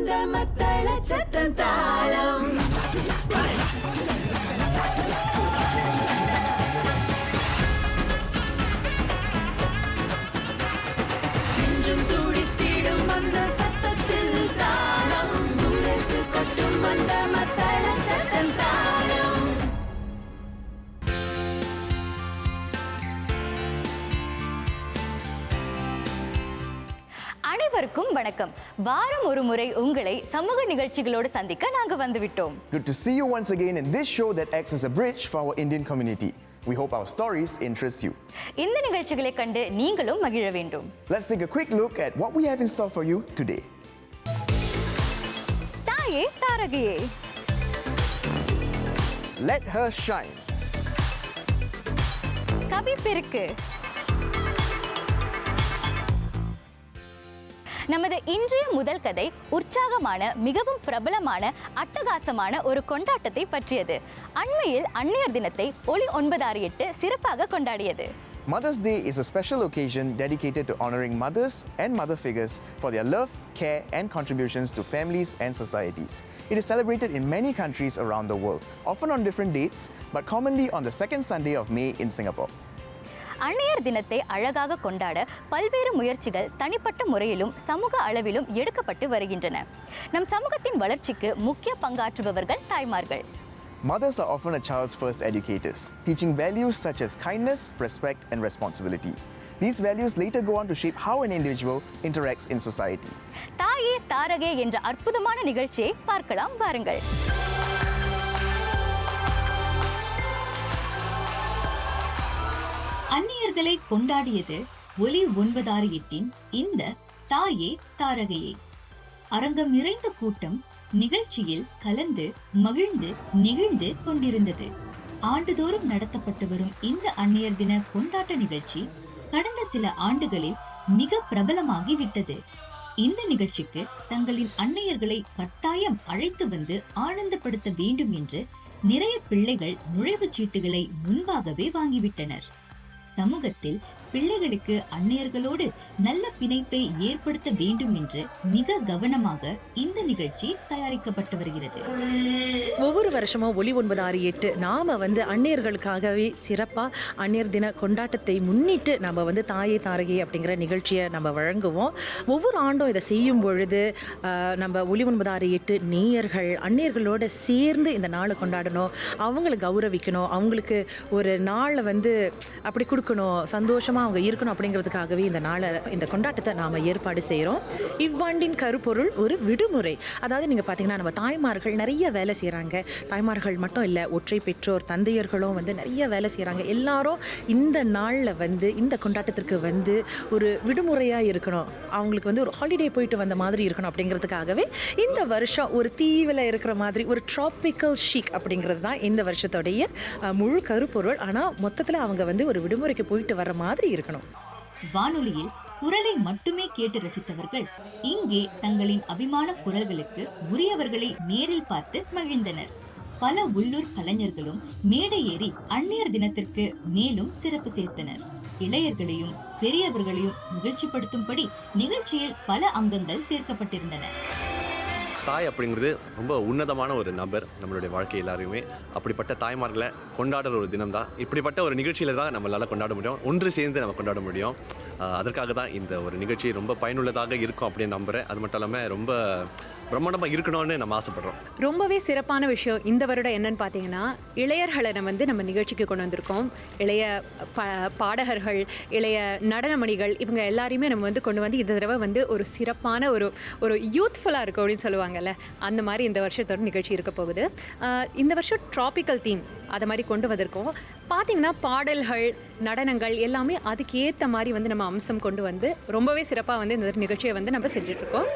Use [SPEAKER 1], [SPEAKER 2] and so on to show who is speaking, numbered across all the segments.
[SPEAKER 1] வந்த மத்தள சத்தம் தாளம் நெஞ்சும் துடித்திடும் அந்த சத்தத்தில் தாளம் முரசு கொட்டும் அந்த மத்தள சத்தம் தாளம்.
[SPEAKER 2] அனைவருக்கும் வணக்கம். வாரம் ஒரு முறை உங்களை சமூக நிகழ்ச்சிகளோடு சந்திக்க நாங்க வந்துவிட்டோம்.
[SPEAKER 3] Good to see you once again in this show that acts as a bridge for our Indian community. We hope our stories interest you.
[SPEAKER 2] இந்த நிகழ்ச்சிகளை கண்டு நீங்களும் மகிழ வேண்டும்.
[SPEAKER 3] Let's take a quick look at what we have in store for you today.
[SPEAKER 2] தாயே தாரகையே.
[SPEAKER 3] Let her shine.
[SPEAKER 2] கவி பெருக்கு. நமது இன்றைய முதல் கதை உற்சாகமான, மிகவும் பிரபலமான, அட்டகாசமான ஒரு கொண்டாட்டத்தை பற்றியது. அண்மையில் அன்னையர் தினத்தை ஒலி 968 சிறப்பாக கொண்டாடியது.
[SPEAKER 3] Mother's Day is a special occasion dedicated to honoring mothers and mother figures for their love, care and contributions to families and societies. It is celebrated in many countries around the world, often on different dates, but commonly on the second Sunday of May in Singapore.
[SPEAKER 2] அன்னையர் தினத்தை அழகாக கொண்டாட பல்வேறு முயற்சிகள் தனிப்பட்ட முறையிலும் சமூக அளவிலும் எடுக்கப்பட்டு வருகின்றன. நம் சமூகத்தின் வளர்ச்சிக்கு முக்கிய பங்காற்றுபவர்கள் தாய்மார்கள்.
[SPEAKER 3] Mothers are often a child's first educators, teaching values such as kindness, respect and responsibility. These values later go on to shape how an individual interacts in society.
[SPEAKER 2] தாயே தாரகே என்ற அற்புதமான நிகழ்ச்சியை பார்க்கலாம் வாருங்கள்.
[SPEAKER 4] அந்நியர்களை கொண்டாடியது ஒலி 968 இந்த தாயே தாரகையே. அரங்கம் நிறைந்த கூட்டம் நிகழ்ச்சியில் கலந்து மகிழ்ந்து நிகழ்ந்து கொண்டிருந்தது. ஆண்டுதோறும் நடத்தப்பட்டு வரும் இந்த அந்நியர் தின கொண்டாட்ட நிகழ்ச்சி கடந்த சில ஆண்டுகளில் மிக பிரபலமாகி விட்டது. இந்த நிகழ்ச்சிக்கு தங்களின் அன்னையர்களை கட்டாயம் அழைத்து வந்து ஆனந்தப்படுத்த வேண்டும் என்று நிறைய பிள்ளைகள் நுழைவுச் சீட்டுகளை முன்பாகவே வாங்கிவிட்டனர். சமூகத்தில் பிள்ளைகளுக்கு அன்னையர்களோடு நல்ல பிணைப்பை ஏற்படுத்த வேண்டும் என்று மிக கவனமாக இந்த நிகழ்ச்சி தயாரிக்கப்பட்டு வருகிறது.
[SPEAKER 5] ஒவ்வொரு வருஷமும் ஒலி 968 நாம அன்னையர்களுக்காகவே சிறப்பா அன்னையர் தின கொண்டாட்டத்தை முன்னிட்டு நம்ம தாயே தாரகை அப்படிங்கிற நிகழ்ச்சியை நம்ம வழங்குவோம். ஒவ்வொரு ஆண்டும் இதை செய்யும் பொழுது நம்ம ஒலி 968 நேயர்கள் அன்னையர்களோட சேர்ந்து இந்த நாளை கொண்டாடணும், அவங்களை கௌரவிக்கணும், அவங்களுக்கு ஒரு நாளை அப்படி கொடுக்கணும், சந்தோஷமா அவங்க இருக்கணும் அப்படிங்கிறதுக்காகவே இந்த நாளை இந்த கொண்டாட்டத்தை நாம ஏற்பாடு செய்கிறோம். இவ்வாண்டின் கருப்பொருள் ஒரு விடுமுறை. அதாவது நீங்கள் பார்த்தீங்கன்னா நம்ம தாய்மார்கள் நிறைய வேலை செய்கிறாங்க. தாய்மார்கள் மட்டும் இல்லை, ஒற்றை பெற்றோர் தந்தையர்களும் நிறைய வேலை செய்கிறாங்க. எல்லாரும் இந்த நாளில் இந்த கொண்டாட்டத்திற்கு ஒரு விடுமுறையாக இருக்கணும், அவங்களுக்கு ஒரு ஹாலிடே போயிட்டு வந்த மாதிரி இருக்கணும் அப்படிங்கிறதுக்காகவே இந்த வருஷம் ஒரு தீவில் இருக்கிற மாதிரி ஒரு ட்ராபிக்கல் ஷீக் அப்படிங்கிறது தான் இந்த வருஷத்துடைய முழு கருப்பொருள். ஆனால் மொத்தத்தில் அவங்க ஒரு விடுமுறைக்கு போயிட்டு வர மாதிரி இருக்கணும்.
[SPEAKER 4] வானொலியில் குரலை மட்டுமே கேட்டு ரசித்தவர்கள் இங்கே தங்களின் அபிமான குரல்களுக்கு உரியவர்களை நேரில் பார்த்து மகிழ்ந்தனர். பல உள்ளூர் கலைஞர்களும் மேடை ஏறி அந்நியர் தினத்திற்கு மேலும் சிறப்பு சேர்த்தனர். இளையர்களையும் பெரியவர்களையும் நிகழ்ச்சிப்படுத்தும்படி நிகழ்ச்சியில் பல அங்கங்கள் சேர்க்கப்பட்டிருந்தன.
[SPEAKER 6] தாய் அப்படிங்கிறது ரொம்ப உன்னதமான ஒரு நபர் நம்மளுடைய வாழ்க்கை. எல்லாருமே அப்படிப்பட்ட தாய்மார்களை கொண்டாடுற ஒரு தினம் தான். இப்படிப்பட்ட ஒரு நிகழ்ச்சியில் தான் நம்மளால் கொண்டாட முடியும், ஒன்று சேர்ந்து நம்ம கொண்டாட முடியும். அதற்காக தான் இந்த ஒரு நிகழ்ச்சி ரொம்ப பயனுள்ளதாக இருக்கும் அப்படின்னு நம்புகிறேன். அது மட்டும் இல்லாமல் ரொம்ப பிரம்மாண்டமாக இருக்கணும்னு நம்ம ஆசைப்படுறோம்.
[SPEAKER 7] ரொம்பவே சிறப்பான விஷயம் இந்த வருடம் என்னன்னு பார்த்தீங்கன்னா, இளையர்களை நம்ம நிகழ்ச்சிக்கு கொண்டு வந்திருக்கோம். இளைய பாடகர்கள், இளைய நடனமணிகள், இவங்க எல்லாரையுமே நம்ம கொண்டு இந்த தடவை ஒரு சிறப்பான ஒரு யூத்ஃபுல்லாக இருக்கும் அப்படின்னு சொல்லுவாங்கல்ல, அந்த மாதிரி இந்த வருஷத்தோட நிகழ்ச்சி இருக்க போகுது. இந்த வருஷம் ட்ராபிக்கல் தீம் அதை மாதிரி கொண்டு வந்திருக்கோம். பார்த்தீங்கன்னா பாடல்கள், நடனங்கள் எல்லாமே அதுக்கு ஏற்ற மாதிரி நம்ம அம்சம் கொண்டு ரொம்பவே சிறப்பாக இந்த நிகழ்ச்சியை நம்ம செஞ்சுட்ருக்கோம்.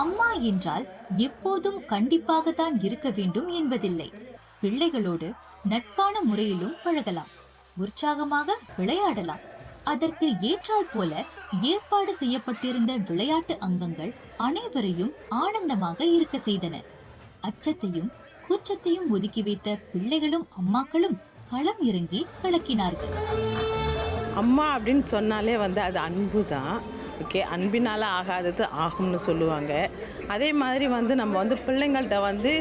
[SPEAKER 4] அம்மா என்றால் எப்போதும் கண்டிப்பாகத்தான் இருக்க வேண்டும் என்பதில்லை. பிள்ளைகளோடு நட்பான முறையிலும் பழகலாம், உற்சாகமாக விளையாடலாம். அதற்கு ஏற்றால் போல ஏற்பாடு செய்யப்பட்டிருந்த விளையாட்டு அங்கங்கள் அனைவரையும் ஆனந்தமாக இருக்க செய்தன. அச்சத்தையும் கூச்சத்தையும் ஒதுக்கி வைத்த பிள்ளைகளும் அம்மாக்களும் களம் இறங்கி கலக்கினார்கள்.
[SPEAKER 8] அம்மா அப்படின்னு சொன்னாலே அது அன்பு தான்.
[SPEAKER 5] ஓகே, அன்பினால் ஆகாதது ஆகும்னு சொல்லுவாங்க. அதே மாதிரி வந்து நம்ம வந்து பிள்ளைங்கள்ட்ட வந்து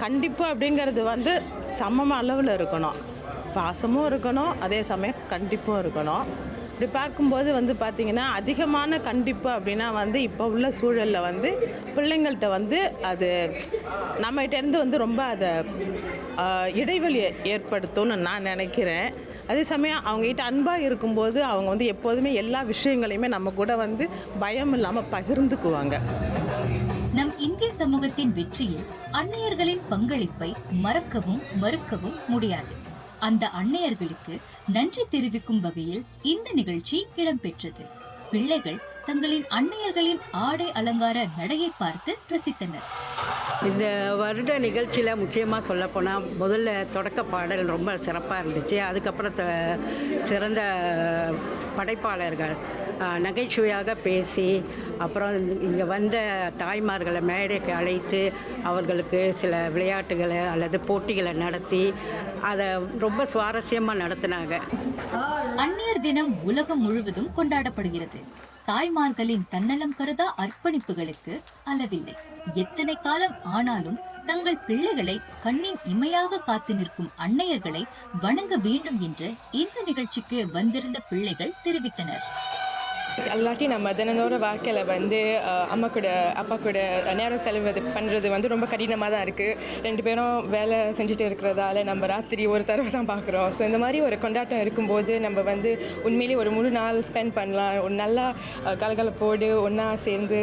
[SPEAKER 5] கண்டிப்பு அப்படிங்கிறது வந்து சமமான அளவில் இருக்கணும். பாசமும் இருக்கணும், அதே சமயம் கண்டிப்பும் இருக்கணும். இப்படி பார்க்கும்போது வந்து பார்த்திங்கன்னா அதிகமான கண்டிப்பு அப்படின்னா வந்து இப்போ உள்ள சூழலில் வந்து பிள்ளைங்கள்ட்ட வந்து அது நம்மகிட்டேருந்து வந்து ரொம்ப அதை இடைவெளியை ஏற்படுத்தும்னு நான் நினைக்கிறேன். அதே சமயம் அவங்ககிட்ட அன்பாக இருக்கும்போது அவங்க வந்து எப்போதுமே எல்லா விஷயங்களையுமே நம்ம கூட வந்து பயம் இல்லாமல் பகிர்ந்துக்குவாங்க.
[SPEAKER 4] நம் இந்திய சமூகத்தின் வெற்றியில் அன்னையர்களின் பங்களிப்பை மறக்கவும் மறுக்கவும் முடியாது. அந்த அன்னையர்களுக்கு நன்றி தெரிவிக்கும் வகையில் இந்த நிகழ்ச்சி இடம்பெற்றது. பிள்ளைகள் தங்களின் அன்னையர்களின் ஆடை அலங்கார நடையை பார்த்து ரசித்தனர்.
[SPEAKER 8] இந்த வருட நிகழ்ச்சியில் முக்கியமாக சொல்லப்போனால் முதல்ல தொடக்க பாடல் ரொம்ப சிறப்பாக இருந்துச்சு. அதுக்கப்புறம் சிறந்த படைப்பாளர்கள் நகைச்சுவையாக பேசி, அப்புறம் இங்கே வந்த தாய்மார்களை மேடைக்கு அழைத்து அவர்களுக்கு சில விளையாட்டுகளை அல்லது போட்டிகளை நடத்தி அதை ரொம்ப சுவாரஸ்யமாக நடத்தினாங்க.
[SPEAKER 4] அன்னையர் தினம் உலகம் முழுவதும் கொண்டாடப்படுகிறது. தாய்மார்களின் தன்னலம் கருதா அர்ப்பணிப்புகளுக்கு அளவில்லை. எத்தனை காலம் ஆனாலும் தங்கள் பிள்ளைகளை கண்ணின் இமையாக காத்து நிற்கும் அன்னையர்களை வணங்க வேண்டும் என்று இந்த நிகழ்ச்சிக்கு வந்திருந்த பிள்ளைகள் தெரிவித்தனர்.
[SPEAKER 9] எல்லாட்டி நம்ம தினந்தோற வாழ்க்கையில் வந்து அம்மா கூட அப்பா கூட நேரம் செலவு பண்ணுறது வந்து ரொம்ப கடினமாக தான் இருக்குது. 2 பேரும் வேலை செஞ்சுட்டு இருக்கிறதால நம்ம ராத்திரி ஒரு தடவை தான் பார்க்குறோம். ஸோ இந்த மாதிரி ஒரு கொண்டாட்டம் இருக்கும்போது நம்ம வந்து உண்மையிலேயே ஒரு முழு நாள் ஸ்பெண்ட் பண்ணலாம். ஒரு நல்லா கலகலப்போடு ஒன்றா சேர்ந்து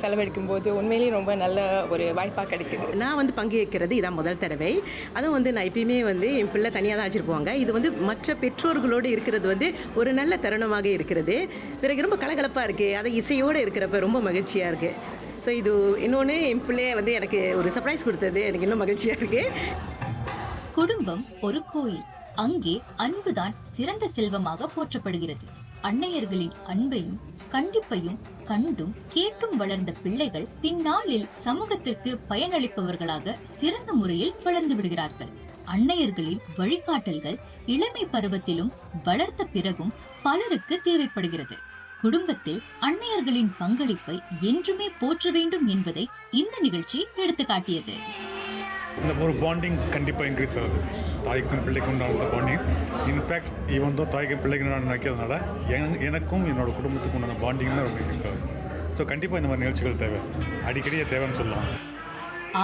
[SPEAKER 9] செலவழிக்கும் போது உண்மையிலேயே ரொம்ப நல்ல ஒரு வாய்ப்பாக கிடைக்குது.
[SPEAKER 5] நான் வந்து பங்கேற்கிறது இதான் முதல் தடவை. அதுவும் வந்து நான் எப்பயுமே வந்து என் பிள்ளை தனியாக தான் வச்சுருப்பாங்க. இது வந்து மற்ற பெற்றோர்களோடு இருக்கிறது வந்து ஒரு நல்ல தருணமாக இருக்கிறது. பிறகு ரொம்ப கலகலப்பாக இருக்குது. அதை இசையோடு இருக்கிறப்ப ரொம்ப மகிழ்ச்சியாக இருக்குது. ஸோ இது இன்னொன்று என் பிள்ளைய வந்து எனக்கு ஒரு சர்ப்ரைஸ் கொடுத்தது எனக்கு இன்னும் மகிழ்ச்சியாக இருக்குது.
[SPEAKER 4] குடும்பம் ஒரு கோயில். அங்கே அன்புதான் சிறந்த செல்வமாக போற்றப்படுகிறது. அன்னையர்களின் அன்பையும் கண்டிப்பையும் கண்டும் கேட்டும் வளர்ந்த பிள்ளைகள் பின்னாளில் சமூகத்திற்கு பயனளிப்பவர்களாக சிறந்த முறையில் வளர்ந்து விடுகிறார்கள். அன்னையர்களின் வழிகாட்டல்கள் இளமை பருவத்திலும் வளர்த்த பிறகும் பலருக்கு தேவைப்படுகிறது. குடும்பத்தில் அன்னையர்களின் பங்களிப்பை என்றுமே போற்ற வேண்டும் என்பதை இந்த நிகழ்ச்சி எடுத்துக்காட்டியது.
[SPEAKER 10] இந்த ஒரு பாண்டிங் கண்டிப்பாக இன்க்ரீஸ் ஆகுது. தாய்க்கும் பிள்ளைக்கும் உண்டான பாண்டிங். இன்ஃபேக்ட் ஈவன் தான் தாய்க்கும் பிள்ளைக்கு நான் நினைக்கிறதுனால எனக்கும் என்னோட குடும்பத்துக்கும் உண்டான பாண்டிங் தான் ரொம்ப இன்க்ரீஸ் ஆகுது. ஸோ கண்டிப்பாக இந்த மாதிரி நிகழ்ச்சிகள் தேவை, அடிக்கடியே தேவைன்னு சொல்லலாம்.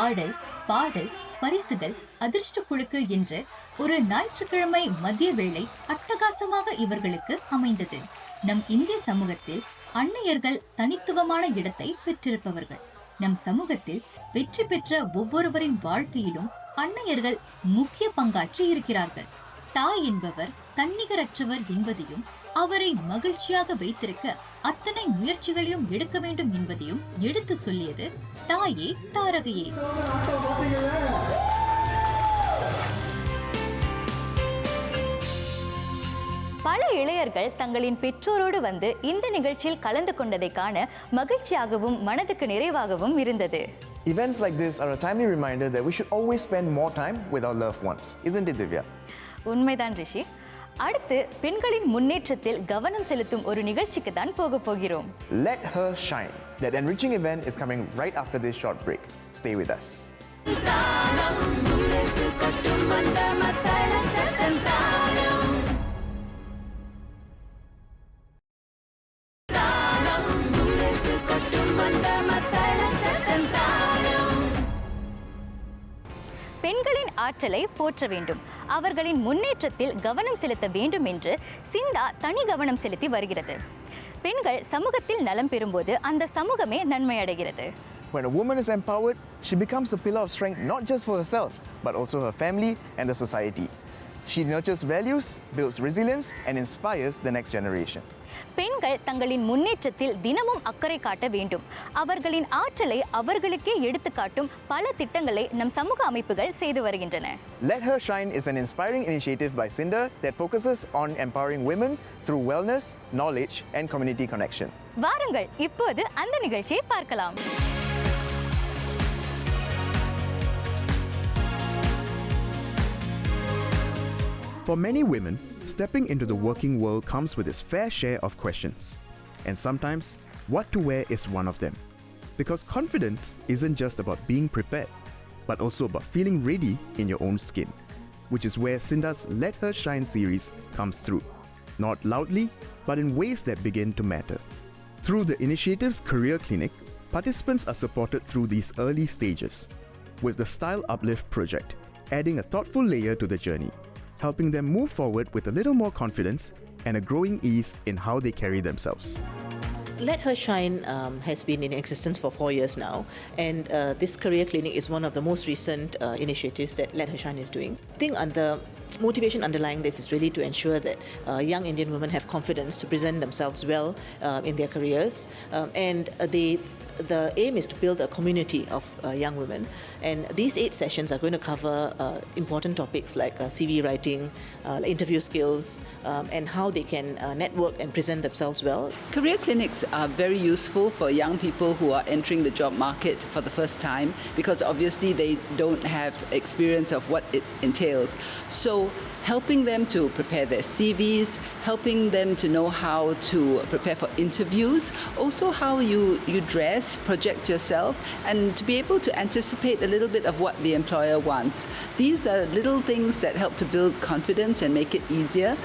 [SPEAKER 4] ஆடல், பாடல், பரிசுகள், அதிர்ஷ்ட குழுக்கு என்று ஒரு ஞாயிற்றுக்கிழமை மதிய வேளை அட்டகாசமாக இவர்களுக்கு அமைந்தது. நம் இந்திய சமூகத்தில் அன்னையர்கள் தனித்துவமான இடத்தை பெற்றிருப்பவர்கள். நம் சமூகத்தில் வெற்றி பெற்ற ஒவ்வொருவரின் வாழ்க்கையிலும் அன்னையர்கள் முக்கிய பங்காற்றி இருக்கிறார்கள். தாய் என்பவர் தன்னிகரற்றவர் என்பதையும் அவரை மகிழ்ச்சியாக வைத்திருக்க அத்தனை முயற்சிகளையும் எடுக்க வேண்டும் என்பதையும் எடுத்து சொல்லியது தாயே தாரகையே.
[SPEAKER 2] பல இளையர்கள் தங்களின் பெற்றோரோடு வந்து இந்த நிகழ்ச்சியில் கலந்து கொண்டதை காண மகிழ்ச்சியாகவும் மனதுக்கு நிறைவாகவும் இருந்தது.
[SPEAKER 3] Events like this are a timely reminder that we should always spend more time with our loved ones. Isn't it, Divya?
[SPEAKER 2] உண்மைதான் ரிஷி. அடுத்து பெண்களின் முன்னேற்றத்தில் கவனம் செலுத்தும் ஒரு நிகழ்ச்சிக்கு தான் போகிறோம்.
[SPEAKER 3] Let her shine. That enriching event is coming right after this short break. Stay with us.
[SPEAKER 2] பெண்களின் ஆற்றலை போற்ற வேண்டும், அவர்களின் முன்னேற்றத்தில் கவனம் செலுத்த வேண்டும் என்று சிந்தா தனி கவனம் செலுத்தி வருகிறது. பெண்கள் சமூகத்தில் நலம் பெறும்போது அந்த சமூகமே நன்மை அடைகிறது.
[SPEAKER 3] When a woman is empowered, she becomes a pillar of strength not just for herself, but also her family and the society. She nurtures values, builds resilience, and inspires the next generation.
[SPEAKER 2] பெண்கள் தங்களின் முன்னேற்றத்தில் தினமும் அக்கறை காட்ட வேண்டும். அவர்களின் ஆற்றலை அவர்களுக்கே எடுத்துக்காட்டும் பல திட்டங்களை நம் சமூக அமைப்புகள் செய்து வருகின்றன.
[SPEAKER 3] Let Her Shine is an inspiring initiative by Cinder that focuses on empowering women through wellness, knowledge, and community connection.
[SPEAKER 2] வாருங்கள் இப்போது அந்த நிகழ்ச்சியை பார்க்கலாம்.
[SPEAKER 3] For many women, stepping into the working world comes with its fair share of questions and sometimes what to wear is one of them. Because confidence isn't just about being prepared, but also about feeling ready in your own skin, which is where Cinda's Let Her Shine series comes through. Not loudly, but in ways that begin to matter. Through the initiative's Career Clinic, participants are supported through these early stages, with the Style Uplift project adding a thoughtful layer to the journey, helping them move forward with a little more confidence and a growing ease in how they carry themselves.
[SPEAKER 11] Let Her Shine has been in existence for 4 years now, and this career clinic is one of the most recent initiatives that Let Her Shine is doing. I think the motivation underlying this is really to ensure that young Indian women have confidence to present themselves well in their careers, and the aim is to build a community of young women, and these 8 sessions are going to cover important topics like CV writing, interview skills, and how they can network and present themselves well.
[SPEAKER 12] Career clinics are very useful for young people who are entering the job market for the first time, because obviously they don't have experience of what it entails. So helping them to prepare their CVs, helping them to know how to prepare for interviews, also how you dress, project yourself, and to be able to anticipate a little bit of what the employer wants. These are little things that help to build confidence and make it easier.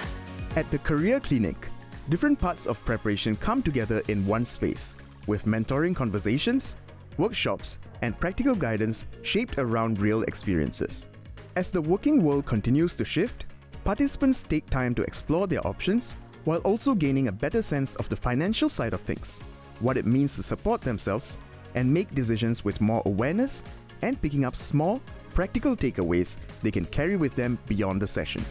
[SPEAKER 3] At the Career Clinic, different parts of preparation come together in one space, with mentoring conversations, workshops, and practical guidance shaped around real experiences. As the working world continues to shift, participants take time to explore their options while also gaining a better sense of the financial side of things, what it means to support themselves, and make decisions with more awareness and picking up small, practical takeaways they can carry with them beyond the session.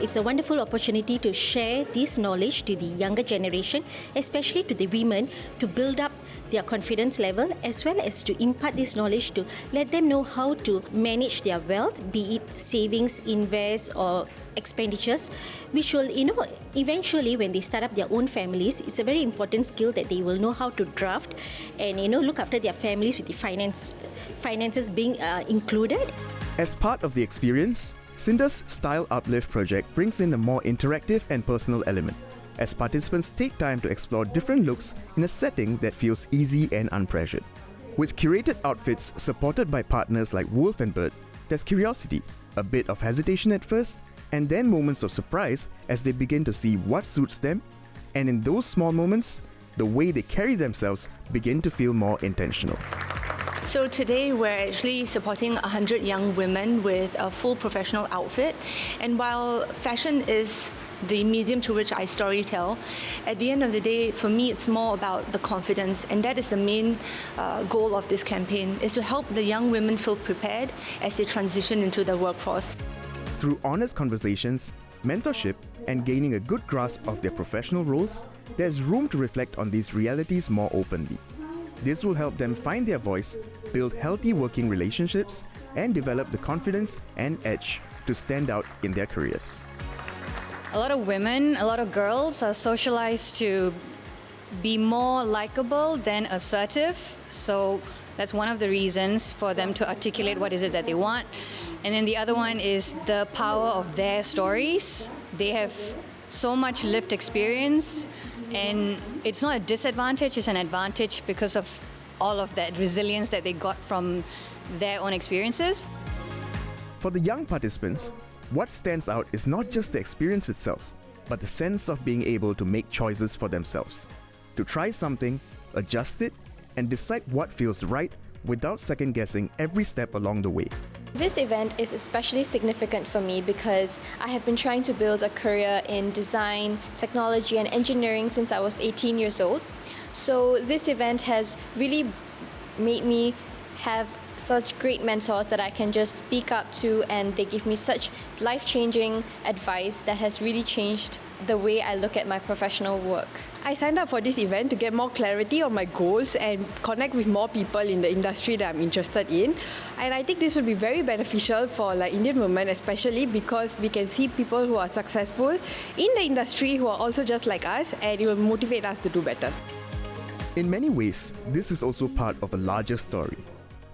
[SPEAKER 13] It's a wonderful opportunity to share this knowledge to the younger generation, especially to the women, to build up their confidence level, as well as to impart this knowledge to let them know how to manage their wealth, be it savings, invest, or expenditures, which will, eventually when they start up their own families, it's a very important skill that they will know how to draft and, look after their families with the finances being included.
[SPEAKER 3] As part of the experience, Cinda's Style Uplift project brings in a more interactive and personal element, as participants take time to explore different looks in a setting that feels easy and unpressured. With curated outfits supported by partners like Wolf & Bird, there's curiosity, a bit of hesitation at first, and then moments of surprise as they begin to see what suits them, and in those small moments, the way they carry themselves begin to feel more intentional.
[SPEAKER 14] So today we're actually supporting 100 young women with a full professional outfit, and while fashion is the medium to which I storytell, at the end of the day, for me, it's more about the confidence, and that is the main goal of this campaign, is to help the young women feel prepared as they transition into the workforce.
[SPEAKER 3] Through honest conversations, mentorship, and gaining a good grasp of their professional roles, there's room to reflect on these realities more openly. This will help them find their voice, build healthy working relationships, and develop the confidence and edge to stand out in their careers.
[SPEAKER 15] A lot of women, a lot of girls are socialized to be more likable than assertive. So that's one of the reasons for them to articulate what is it that they want. And then the other one is the power of their stories. They have so much lived experience, and it's not a disadvantage, it's an advantage because of all of that resilience that they got from their own experiences.
[SPEAKER 3] For the young participants, what stands out is not just the experience itself, but the sense of being able to make choices for themselves, to try something, adjust it, and decide what feels right without second-guessing every step along the way.
[SPEAKER 16] This event is especially significant for me because I have been trying to build a career in design, technology, and engineering since I was 18 years old. So this event has really made me have such great mentors that I can just speak up to, and they give me such life-changing advice that has really changed the way I look at my professional work.
[SPEAKER 9] I signed up for this event to get more clarity on my goals and connect with more people in the industry that I'm interested in. And I think this would be very beneficial for Indian women, especially because we can see people who are successful in the industry who are also just like us, and it will motivate us to do better.
[SPEAKER 3] In many ways, this is also part of a larger story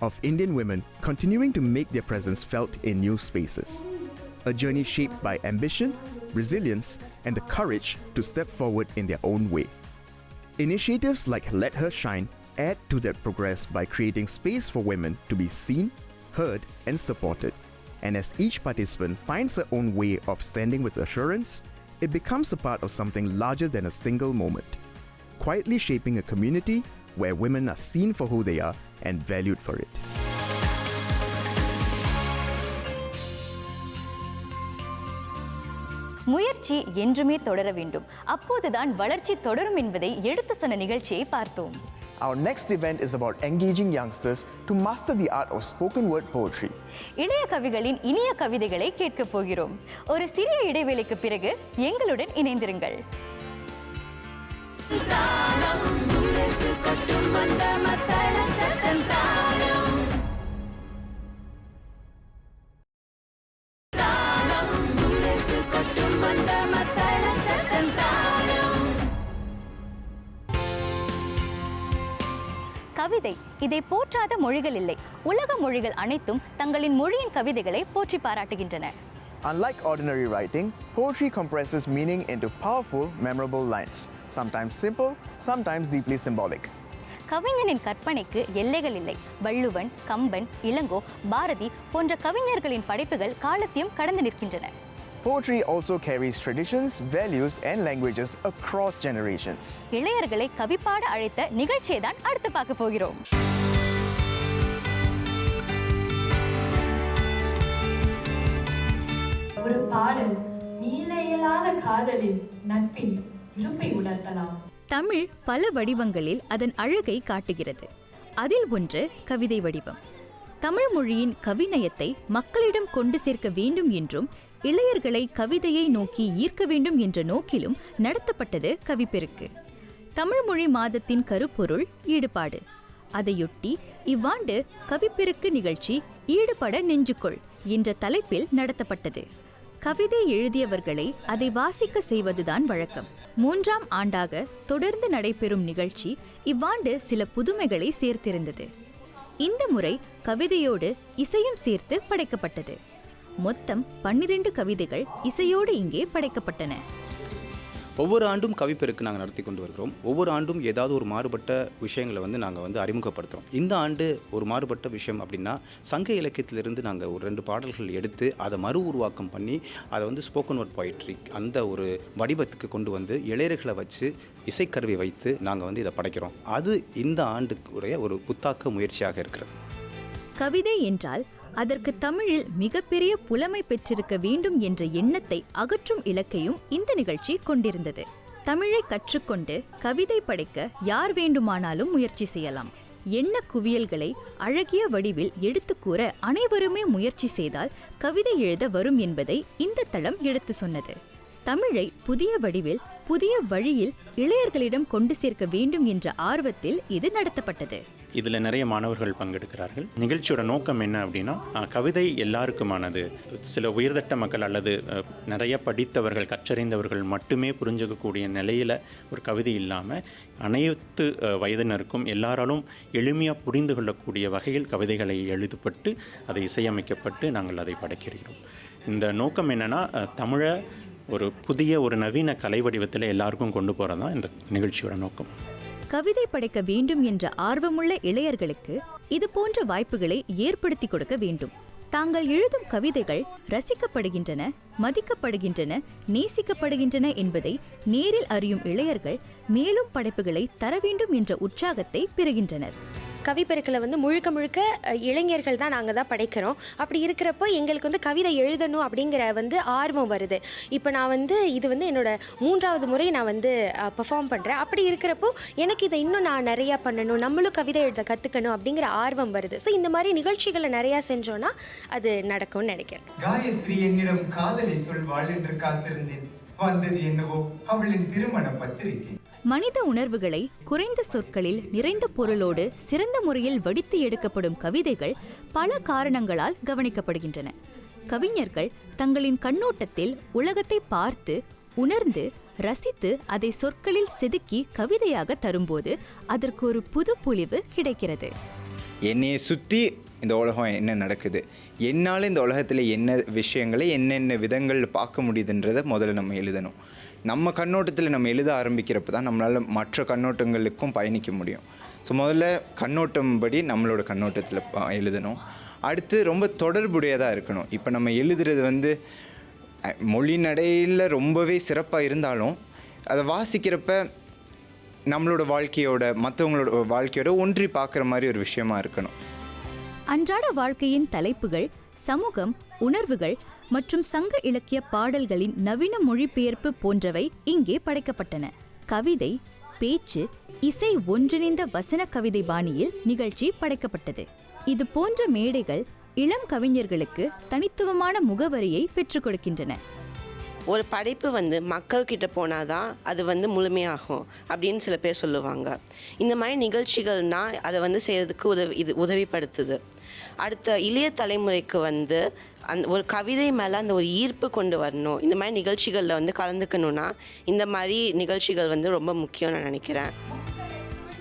[SPEAKER 3] of Indian women continuing to make their presence felt in new spaces. A journey shaped by ambition, resilience, and the courage to step forward in their own way. Initiatives like Let Her Shine add to that progress by creating space for women to be seen, heard, and supported. And as each participant finds her own way of standing with assurance, it becomes a part of something larger than a single moment, quietly shaping a community where women are seen for who they are and valued for it.
[SPEAKER 2] முயற்சி என்றுமே தொடர வேண்டும், அப்போதுதான் வளர்ச்சி தொடரும் என்பதை எடுத்து சொன்ன நிகழ்ச்சியை பார்த்தோம்.
[SPEAKER 3] Our next event is about engaging youngsters to master the art of spoken word poetry.
[SPEAKER 2] இளைய கவிகளின் இனிய கவிதைகளை கேட்க போகிறோம். ஒரு சிறிய இடைவேளைக்கு பிறகு எங்களுடன் இணைந்திருங்கள். கவிதை, இதை போற்றாத மொழிகள் இல்லை. உலக மொழிகள் அனைத்தும் தங்களின் மொழியின் கவிதைகளை போற்றி பாராட்டுகின்றன.
[SPEAKER 3] Unlike ordinary writing, poetry compresses meaning into powerful, memorable lines, sometimes simple, sometimes deeply symbolic.
[SPEAKER 2] கவிஞனின் கற்பனைக்கு எல்லைகள் இல்லை. வள்ளுவன், கம்பன், இளங்கோ, பாரதி போன்ற கவிஞர்களின் படைப்புகள் காலத்தையும் கடந்து நிற்கின்றன.
[SPEAKER 3] Poetry also carries traditions, values, and languages across generations.
[SPEAKER 2] இளையர்களை கவிப்பாட அழைத்த நிகழ்ச்சியை தான் அடுத்து பார்க்க போகிறோம்.
[SPEAKER 1] ஒரு பாடல் மீள இயலாத காதலின் நட்பின் இருப்பை உணர்த்தலாம்.
[SPEAKER 2] தமிழ் பல வடிவங்களில் அதன் அழகை காட்டுகிறது. அதில் ஒன்று கவிதை வடிவம். தமிழ் மொழியின் கவிநயத்தை மக்களிடம் கொண்டு சேர்க்க வேண்டும் என்றும் இளையர்களை கவிதையை நோக்கி ஈர்க்க வேண்டும் என்ற நோக்கிலும் நடத்தப்பட்டது கவிப்பெருக்கு. தமிழ் மொழி மாதத்தின் கருப்பொருள் ஈடுபாடு. அதையொட்டி இவ்வாண்டு கவிப்பெருக்கு நிகழ்ச்சி ஈடுபட நெஞ்சுக்கொள் என்ற தலைப்பில் நடத்தப்பட்டது. கவிதை எழுதியவர்களை அதை வாசிக்க செய்வதுதான் வழக்கம். 3ஆம் ஆண்டாக தொடர்ந்து நடைபெறும் நிகழ்ச்சி இவ்வாண்டு சில புதுமைகளை சேர்த்திருந்தது. இந்த முறை கவிதையோடு இசையும் சேர்த்து படைக்கப்பட்டது. மொத்தம் 12 கவிதைகள் இசையோடு இங்கே படைக்கப்பட்டன.
[SPEAKER 17] ஒவ்வொரு ஆண்டும் கவிப்பெருக்கு நாங்கள் நடத்தி கொண்டு வருகிறோம். ஒவ்வொரு ஆண்டும் ஏதாவது ஒரு மாறுபட்ட விஷயங்களை நாங்கள் அறிமுகப்படுத்துகிறோம். இந்த ஆண்டு ஒரு மாறுபட்ட விஷயம் அப்படின்னா, சங்க இலக்கியத்திலிருந்து நாங்கள் ஒரு 2 பாடல்கள் எடுத்து அதை மறு உருவாக்கம் பண்ணி அதை ஸ்போக்கன் வேர்ட் போயிட்ரி அந்த ஒரு வடிவத்துக்கு கொண்டு வந்து இளையர்களை வச்சு இசைக்கருவி வைத்து நாங்கள் இதை படைக்கிறோம். அது இந்த ஆண்டுக்குரிய ஒரு புத்தாக்க முயற்சியாக இருக்கிறது.
[SPEAKER 2] கவிதை என்றால் அதற்கு தமிழில் மிகப்பெரிய புலமை பெற்றிருக்க வேண்டும் என்ற எண்ணத்தை அகற்றும் இலக்கையும் இந்த நிகழ்ச்சி கொண்டிருந்தது. தமிழை கற்றுக்கொண்டு கவிதை படைக்க யார் வேண்டுமானாலும் முயற்சி செய்யலாம். எண்ண குவியல்களை அழகிய வடிவில் எடுத்துக்கூற அனைவருமே முயற்சி செய்தால் கவிதை எழுத வரும் என்பதை இந்த தளம் எடுத்து சொன்னது. தமிழை புதிய வடிவில் புதிய வழியில் இளையர்களிடம் கொண்டு சேர்க்க வேண்டும் என்ற ஆர்வத்தில் இது நடத்தப்பட்டது.
[SPEAKER 18] இதில் நிறைய மாணவர்கள் பங்கெடுக்கிறார்கள். நிகழ்ச்சியோட நோக்கம் என்ன அப்படின்னா, கவிதை எல்லாருக்குமானது. சில உயர்தட்ட மக்கள் அல்லது நிறைய படித்தவர்கள் கற்றறிந்தவர்கள் மட்டுமே புரிஞ்சுக்கக்கூடிய நிலையில் ஒரு கவிதை இல்லாமல் அனைத்து வயதினருக்கும் எல்லாராலும் எளிமையாக புரிந்து கொள்ளக்கூடிய வகையில் கவிதைகளை எழுதப்பட்டு அதை இசையமைக்கப்பட்டு நாங்கள் அதை படைக்கிறோம். இந்த நோக்கம் என்னென்னா, தமிழை ஒரு புதிய ஒரு நவீன கலை வடிவத்தில் எல்லாருக்கும் கொண்டு போகிறது தான் இந்த நிகழ்ச்சியோட நோக்கம்.
[SPEAKER 2] கவிதை படைக்க வேண்டும் என்ற ஆர்வமுள்ள இளையர்களுக்கு இது போன்ற வாய்ப்புகளை ஏற்படுத்தி கொடுக்க வேண்டும். தாங்கள் எழுதும் கவிதைகள் ரசிக்கப்படுகின்றன, மதிக்கப்படுகின்றன, நேசிக்கப்படுகின்றன என்பதை நேரில் அறியும் இளையர்கள் மேலும் படைப்புகளை தர வேண்டும் என்ற உற்சாகத்தை பெறுகின்றனர்.
[SPEAKER 19] கவிப்பெருக்கில் முழுக்க இளைஞர்கள் தான் நாங்கள் தான் படைக்கிறோம். அப்படி இருக்கிறப்போ எங்களுக்கு கவிதை எழுதணும் அப்படிங்கிற ஆர்வம் வருது. இப்போ நான் இது என்னோட 3வது முறை நான் பெர்ஃபார்ம் பண்ணுறேன். அப்படி இருக்கிறப்போ எனக்கு இதை இன்னும் நான் நிறையா பண்ணணும், நம்மளும் கவிதை எழுத கற்றுக்கணும் அப்படிங்கிற ஆர்வம் வருது. ஸோ இந்த மாதிரி நிகழ்ச்சிகளை நிறையா செஞ்சோன்னா அது நடக்கும்னு நினைக்கிறேன்.
[SPEAKER 20] காயத்ரி என்னிடம் காதலை சொல்வாள் என்று காத்திருந்தேன். வந்தது என்னவோ அவளின் திருமண பத்திரிகை.
[SPEAKER 2] மனித உணர்வுகளை குறைந்த சொற்களில் நிறைந்த பொருளோடு சிறந்த முறையில் வடித்து எடுக்கப்படும் கவிதைகள் பல காரணங்களால் கவனிக்கப்படுகின்றன. கவிஞர்கள் தங்களின் கண்ணோட்டத்தில் உலகத்தை பார்த்து உணர்ந்து ரசித்து அதை சொற்களில் செதுக்கி கவிதையாக தரும்போது அதற்கு ஒரு புது பொலிவு கிடைக்கிறது.
[SPEAKER 21] என்னையை சுற்றி இந்த உலகம் என்ன நடக்குது, என்னால் இந்த உலகத்தில் என்ன விஷயங்களை என்னென்ன விதங்களில் பார்க்க முடியுதுன்றதை முதல்ல நம்ம எழுதணும். நம்ம கண்ணோட்டத்தில் நம்ம எழுத ஆரம்பிக்கிறப்ப தான் நம்மளால் மற்ற கண்ணோட்டங்களுக்கும் பயணிக்க முடியும். ஸோ முதல்ல கண்ணோட்டம் படி நம்மளோட கண்ணோட்டத்தில் எழுதணும். அடுத்து ரொம்ப தொடர்புடையதாக இருக்கணும். இப்போ நம்ம எழுதுறது வந்து மொழி நடையில் ரொம்பவே சிறப்பாக இருந்தாலும் அதை வாசிக்கிறப்ப நம்மளோட வாழ்க்கையோட மற்றவங்களோட வாழ்க்கையோட ஒன்றி பார்க்குற மாதிரி ஒரு விஷயமா இருக்கணும்.
[SPEAKER 2] அன்றாட வாழ்க்கையின் தலைப்புகள், சமூகம், உணர்வுகள் மற்றும் சங்க இலக்கிய பாடல்களின் நவீன மொழிபெயர்ப்பு போன்றவை இங்கே படைக்கப்பட்டன. கவிதை, பேச்சு, இசை ஒன்றிணைந்த வசன கவிதை பாணியில் நிகழ்ச்சி படைக்கப்பட்டது. இது போன்ற மேடைகள் இளம் கவிஞர்களுக்கு தனித்துவமான முகவரியை பெற்றுக் கொடுக்கின்றன.
[SPEAKER 6] ஒரு படைப்பு வந்து மக்கள்கிட்ட போனால் தான் அது வந்து முழுமையாகும் அப்படின்னு சில பேர் சொல்லுவாங்க. இந்த மாதிரி நிகழ்ச்சிகள்னால் அதை வந்து செய்கிறதுக்கு உதவிப்படுத்துது. அடுத்த இளைய தலைமுறைக்கு வந்து ஒரு கவிதை மேலே அந்த ஒரு ஈர்ப்பு கொண்டு வரணும். இந்த மாதிரி நிகழ்ச்சிகளில் வந்து கலந்துக்கணுன்னா இந்த மாதிரி நிகழ்ச்சிகள் வந்து ரொம்ப முக்கியம் நான் நினைக்கிறேன்.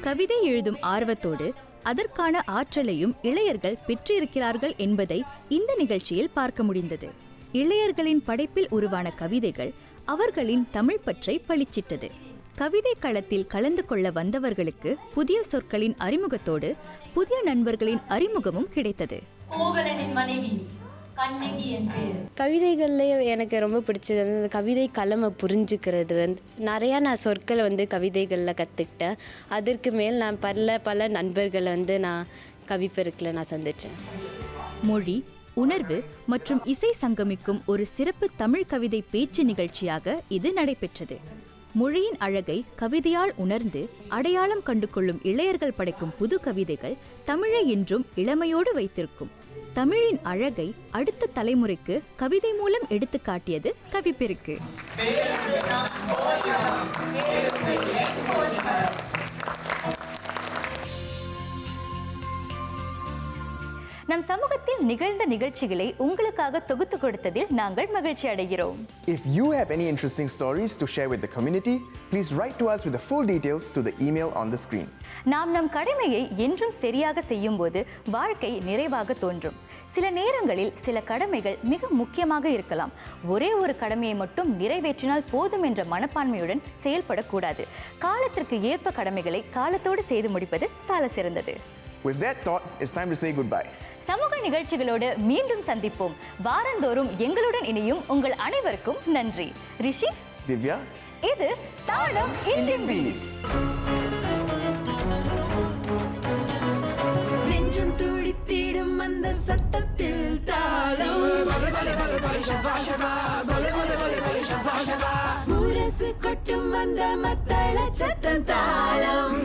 [SPEAKER 2] கவிதை எழுதும் ஆர்வத்தோடு அதற்கான ஆற்றலையும் இளையர்கள் பெற்றிருக்கிறார்கள் என்பதை இந்த நிகழ்ச்சியில் பார்க்க முடிந்தது. இளையர்களின் படைப்பில் உருவான கவிதைகள் அவர்களின் தமிழ் பற்றை பளிச்சிட்டது. கவிதை களத்தில் கலந்து கொள்ள வந்தவர்களுக்கு புதிய சொற்களின் அறிமுகத்தோடு புதிய நண்பர்களின் அறிமுகமும் கிடைத்தது.
[SPEAKER 16] கவிதைகள்லேயே எனக்கு ரொம்ப பிடிச்சது வந்து அந்த கவிதை களமை புரிஞ்சுக்கிறது. வந்து நிறையா நான் சொற்களை வந்து கவிதைகளில் கற்றுக்கிட்டேன். அதற்கு மேல் நான் பல நண்பர்களை வந்து நான் கவிப்பெருக்கில் நான் சந்தித்தேன்.
[SPEAKER 2] மொழி, உணர்வு மற்றும் இசை சங்கமிக்கும் ஒரு சிறப்பு தமிழ் கவிதை பேச்சு நிகழ்ச்சியாக இது நடைபெற்றது. மொழியின் அழகை கவிதையால் உணர்ந்து அடையாளம் கண்டு கொள்ளும் இளையர்கள் படைக்கும் புது கவிதைகள் தமிழை என்றும் இளமையோடு வைத்திருக்கும். தமிழின் அழகை அடுத்த தலைமுறைக்கு கவிதை மூலம் எடுத்து காட்டியது கவிப்பெருக்கு. நம் சமூகத்தில் நிகழ்ந்த நிகழ்ச்சிகளை உங்களுக்காக தொகுத்து கொடுத்ததில் நாங்கள் மகிழ்ச்சி அடைகிறோம்.
[SPEAKER 3] If you have any interesting stories to share with the community, please write to us with the full details to the email on the screen.
[SPEAKER 2] நாம் நம் கடமையை என்றும் சரியாக செய்யும்போது வாழ்க்கை நிறைவாக தோன்றும். சில நேரங்களில் சில கடமைகள் மிக முக்கியமாக இருக்கலாம். ஒரே ஒரு கடமையை மட்டும் நிறைவேற்றினால் போதும் என்ற மனப்பான்மையுடன் செயல்படக்கூடாது. காலத்திற்கு ஏற்ப கடமைகளை காலத்தோடு செய்து முடிப்பது சால சிறந்தது.
[SPEAKER 3] With that thought, it's time to say goodbye.
[SPEAKER 2] சமூக நிகழ்ச்சிகளோடு மீண்டும் சந்திப்போம். வாரந்தோறும் எங்களுடன் இணையும் உங்கள் அனைவருக்கும் நன்றி. ரிஷி,
[SPEAKER 3] திவ்யா,
[SPEAKER 2] இது தாளம் இந்தியன் பீட்.
[SPEAKER 22] நெஞ்சம் துடித்திடும் அந்த சத்தத்தில் தாளம் முரசு கொட்டும் அந்த மத்தள சத்தம் தாளம்